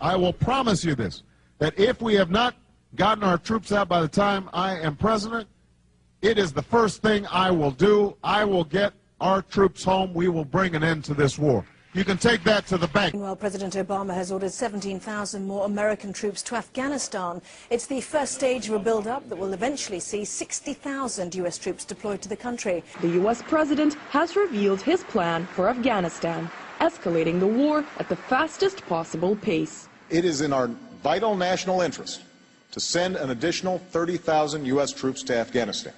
I will promise you this, that if we have not gotten our troops out by the time I am president, it is the first thing I will do. I will get our troops home. We will bring an end to this war. You can take that to the bank. Meanwhile, President Obama has ordered 17,000 more American troops to Afghanistan. It's the first stage of a build-up that will eventually see 60,000 U.S. troops deployed to the country. The U.S. president has revealed his plan for Afghanistan, escalating the war at the fastest possible pace. It is in our vital national interest to send an additional 30,000 U.S. troops to Afghanistan.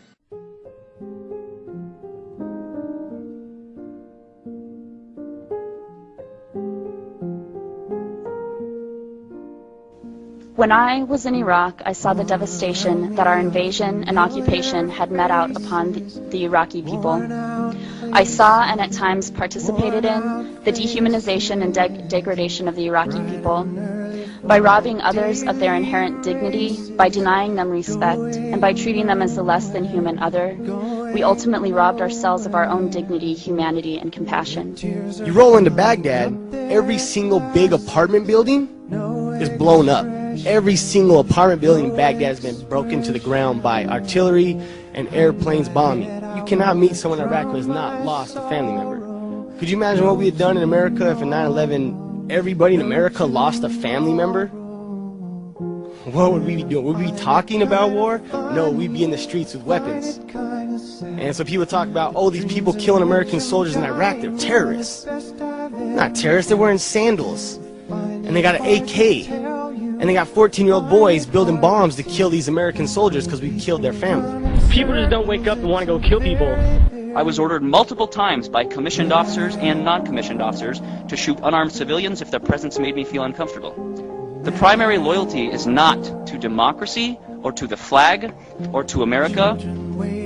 When I was in Iraq, I saw the devastation that our invasion and occupation had met out upon the Iraqi people. I saw and at times participated in the dehumanization and degradation of the Iraqi people. By robbing others of their inherent dignity, by denying them respect, and by treating them as the less than human other, we ultimately robbed ourselves of our own dignity, humanity, and compassion. You roll into Baghdad, every single big apartment building is blown up. Every single apartment building in Baghdad has been broken to the ground by artillery and airplanes bombing. You cannot meet someone in Iraq who has not lost a family member. Could you imagine what we had done in America if in 9/11 everybody in America lost a family member? What would we be doing? Would we be talking about war? No, we'd be in the streets with weapons. And so people talk about, oh, these people killing American soldiers in Iraq, they're terrorists. Not terrorists, they're wearing sandals. And they got an AK. And they got 14-year-old boys building bombs to kill these American soldiers because we killed their family. People just don't wake up and want to go kill people. I was ordered multiple times by commissioned officers and non-commissioned officers to shoot unarmed civilians if their presence made me feel uncomfortable. The primary loyalty is not to democracy or to the flag or to America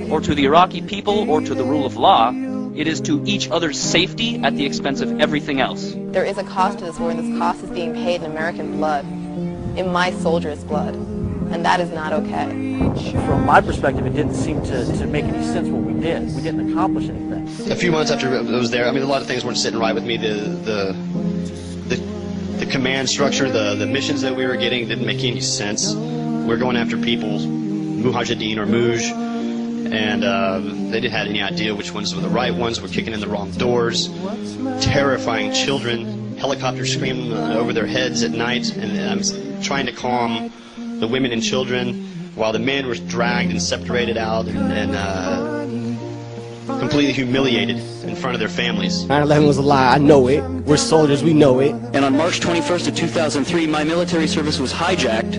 or to the Iraqi people or to the rule of law. It is to each other's safety at the expense of everything else. There is a cost to this war, and this cost is being paid in American blood, in my soldiers' blood, and that is not okay. From my perspective, it didn't seem to make any sense what we did. We didn't accomplish anything. A few months after I was there, I mean, a lot of things weren't sitting right with me. The command structure, the missions that we were getting didn't make any sense. We're going after people, Mujahideen or Muj, and they didn't have any idea which ones were the right ones. We're kicking in the wrong doors, terrifying children, helicopters screaming over their heads at night, and I'm trying to calm the women and children while the men were dragged and separated out and completely humiliated in front of their families. 9/11 was a lie, I know it. We're soldiers, we know it. And on March 21st of 2003, my military service was hijacked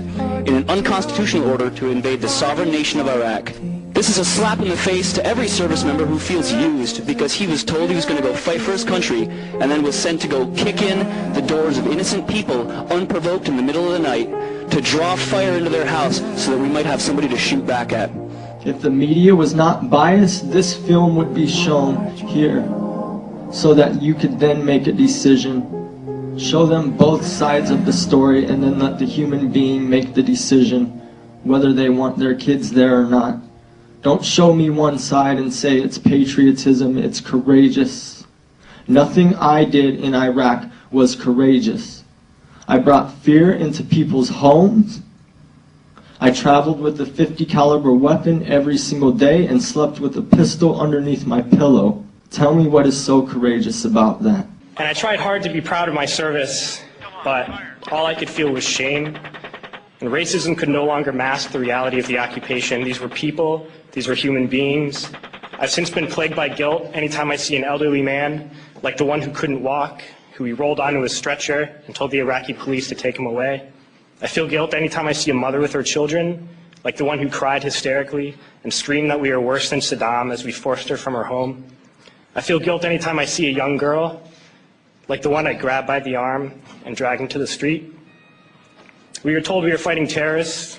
in an unconstitutional order to invade the sovereign nation of Iraq. This is a slap in the face to every service member who feels used because he was told he was going to go fight for his country and then was sent to go kick in the doors of innocent people unprovoked in the middle of the night to draw fire into their house so that we might have somebody to shoot back at. If the media was not biased, this film would be shown here so that you could then make a decision. Show them both sides of the story and then let the human being make the decision whether they want their kids there or not. Don't show me one side and say it's patriotism, it's courageous. Nothing I did in Iraq was courageous. I brought fear into people's homes. I traveled with a .50 caliber weapon every single day and slept with a pistol underneath my pillow. Tell me what is so courageous about that. And I tried hard to be proud of my service, but all I could feel was shame. And racism could no longer mask the reality of the occupation. These were people, these were human beings. I've since been plagued by guilt anytime I see an elderly man, like the one who couldn't walk, who we rolled onto a stretcher and told the Iraqi police to take him away. I feel guilt anytime I see a mother with her children, like the one who cried hysterically and screamed that we are worse than Saddam as we forced her from her home. I feel guilt anytime I see a young girl, like the one I grabbed by the arm and dragged into the street. We were told we were fighting terrorists.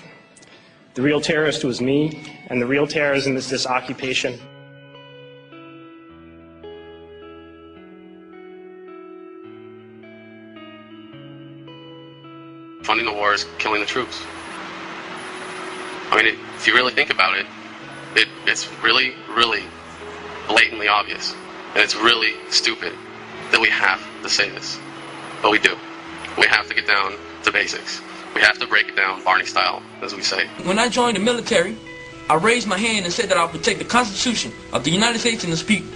The real terrorist was me, and the real terrorism is this occupation. Funding the war is killing the troops. I mean, if you really think about it, it's really, really blatantly obvious. And it's really stupid that we have to say this. But we do. We have to get down to the basics. We have to break it down Barney style, as we say. When I joined the military, I raised my hand and said that I would protect the Constitution of the United States and its people,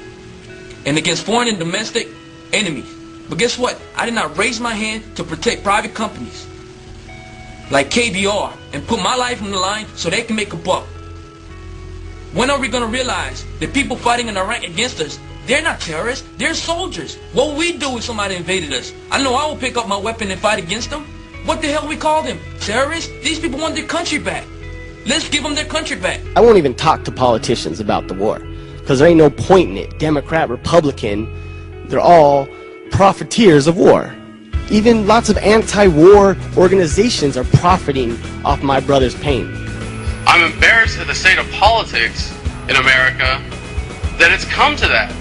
and against foreign and domestic enemies. But guess what? I did not raise my hand to protect private companies like KBR and put my life on the line so they can make a buck. When are we going to realize that people fighting in Iraq against us, they're not terrorists, they're soldiers? What would we do if somebody invaded us? I know I will pick up my weapon and fight against them. What the hell we call them? Terrorists? These people want their country back. Let's give them their country back. I won't even talk to politicians about the war, because there ain't no point in it. Democrat, Republican, they're all profiteers of war. Even lots of anti-war organizations are profiting off my brother's pain. I'm embarrassed at the state of politics in America that it's come to that.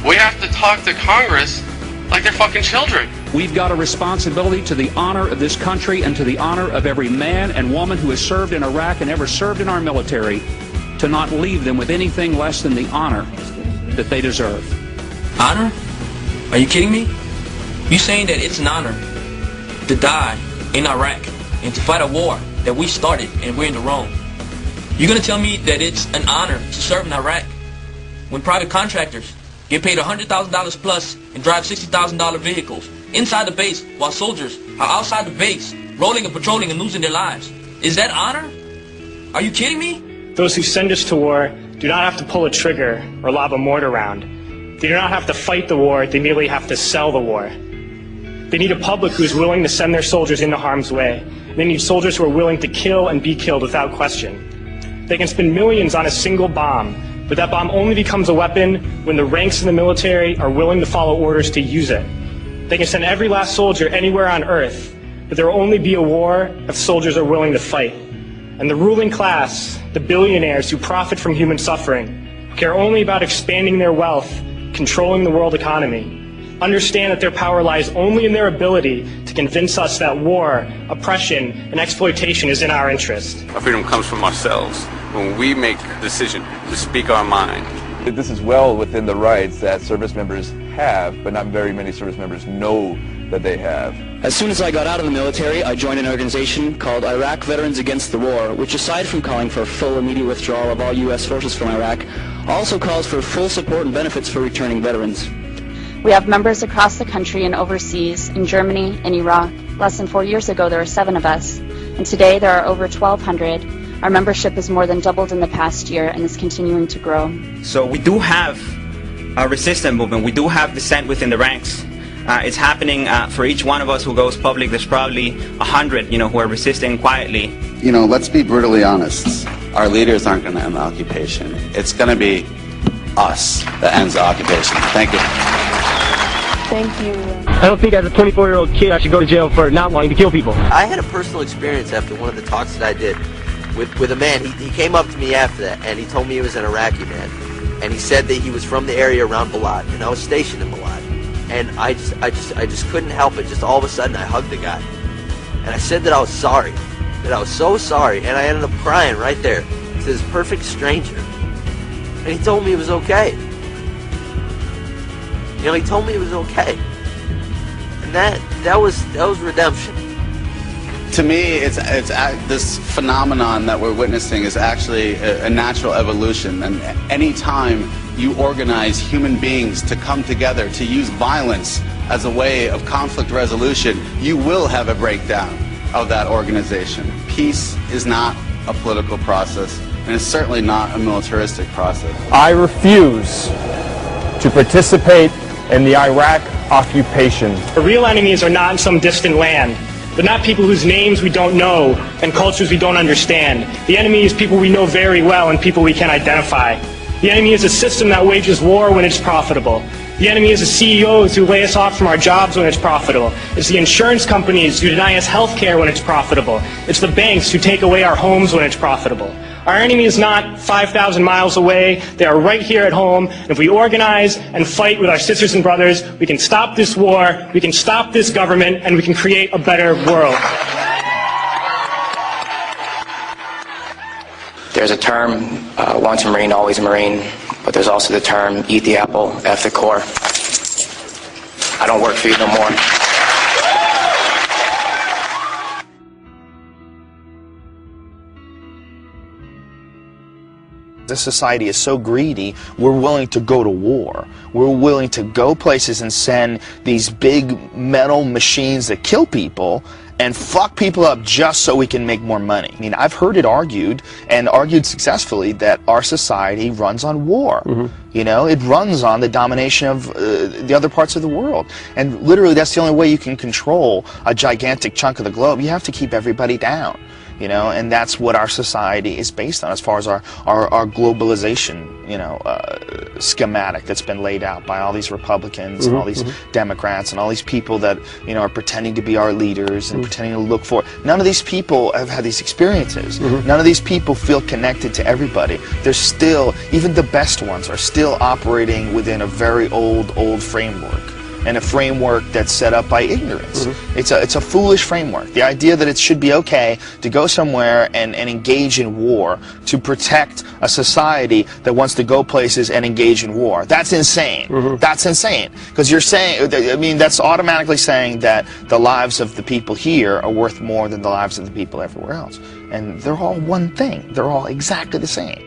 We have to talk to Congress like they're fucking children. We've got a responsibility to the honor of this country and to the honor of every man and woman who has served in Iraq and ever served in our military, to not leave them with anything less than the honor that they deserve. Honor? Are you kidding me? You saying that it's an honor to die in Iraq and to fight a war that we started and we're in the wrong? You're going to tell me that it's an honor to serve in Iraq when private contractors get paid $100,000 plus and drive $60,000 vehicles inside the base while soldiers are outside the base rolling and patrolling and losing their lives? Is that honor? Are you kidding me? Those who send us to war do not have to pull a trigger or lob a mortar round. They do not have to fight the war, they merely have to sell the war. They need a public who is willing to send their soldiers into harm's way. They need soldiers who are willing to kill and be killed without question. They can spend millions on a single bomb, but that bomb only becomes a weapon when the ranks in the military are willing to follow orders to use it. They can send every last soldier anywhere on earth, but there will only be a war if soldiers are willing to fight. And the ruling class, the billionaires who profit from human suffering, who care only about expanding their wealth, controlling the world economy, understand that their power lies only in their ability to convince us that war, oppression, and exploitation is in our interest. Our freedom comes from ourselves when we make the decision to speak our mind. This is well within the rights that service members have, but not very many service members know that they have. As soon as I got out of the military, I joined an organization called Iraq Veterans Against the War, which, aside from calling for full immediate withdrawal of all U.S. forces from Iraq, also calls for full support and benefits for returning veterans. We have members across the country and overseas, in Germany and Iraq. Less than 4 years ago, there were 7 of us, and today there are over 1,200. Our membership has more than doubled in the past year and is continuing to grow. So we do have a resistance movement. We do have dissent within the ranks. It's happening for each one of us who goes public. There's probably 100, who are resisting quietly. Let's be brutally honest. Our leaders aren't going to end the occupation. It's going to be us that ends the occupation. Thank you. Thank you. I don't think as a 24-year-old kid I should go to jail for not wanting to kill people. I had a personal experience after one of the talks that I did with a man. He came up to me after that, and he told me he was an Iraqi man. And he said that he was from the area around Balad, and I was stationed in Balad. And I just couldn't help it. Just all of a sudden, I hugged the guy. And I said that I was sorry. That I was so sorry. And I ended up crying right there to this perfect stranger. And he told me it was okay. He told me it was okay. And that was redemption. To me, it's this phenomenon that we're witnessing is actually a natural evolution. And any time you organize human beings to come together to use violence as a way of conflict resolution, you will have a breakdown of that organization. Peace is not a political process, and it's certainly not a militaristic process. I refuse to participate in the Iraq occupation. The real enemies are not in some distant land. They're not people whose names we don't know and cultures we don't understand. The enemy is people we know very well and people we can identify. The enemy is a system that wages war when it's profitable. The enemy is the CEOs who lay us off from our jobs when it's profitable. It's the insurance companies who deny us health care when it's profitable. It's the banks who take away our homes when it's profitable. Our enemy is not 5,000 miles away. They are right here at home. And if we organize and fight with our sisters and brothers, we can stop this war, we can stop this government, and we can create a better world. There's a term, once a Marine, always a Marine, but there's also the term, eat the apple, F the core. I don't work for you no more. This society is so greedy, we're willing to go to war. We're willing to go places and send these big metal machines that kill people and fuck people up just so we can make more money. I mean, I've heard it argued, and argued successfully, that our society runs on war. You know, it runs on the domination of the other parts of the world. And literally, that's the only way you can control a gigantic chunk of the globe. You have to keep everybody down. You know, and that's what our society is based on as far as our globalization, you know, schematic that's been laid out by all these Republicans and all these Democrats and all these people that, you know, are pretending to be our leaders and pretending to look for. None of these people have had these experiences. None of these people feel connected to everybody. They're still, even the best ones are still operating within a very old framework. And a framework that's set up by ignorance. It's a foolish framework. The idea that it should be okay to go somewhere and engage in war to protect a society that wants to go places and engage in war. That's insane. That's insane. Because you're saying, I mean, that's automatically saying that the lives of the people here are worth more than the lives of the people everywhere else. And they're all one thing. They're all exactly the same.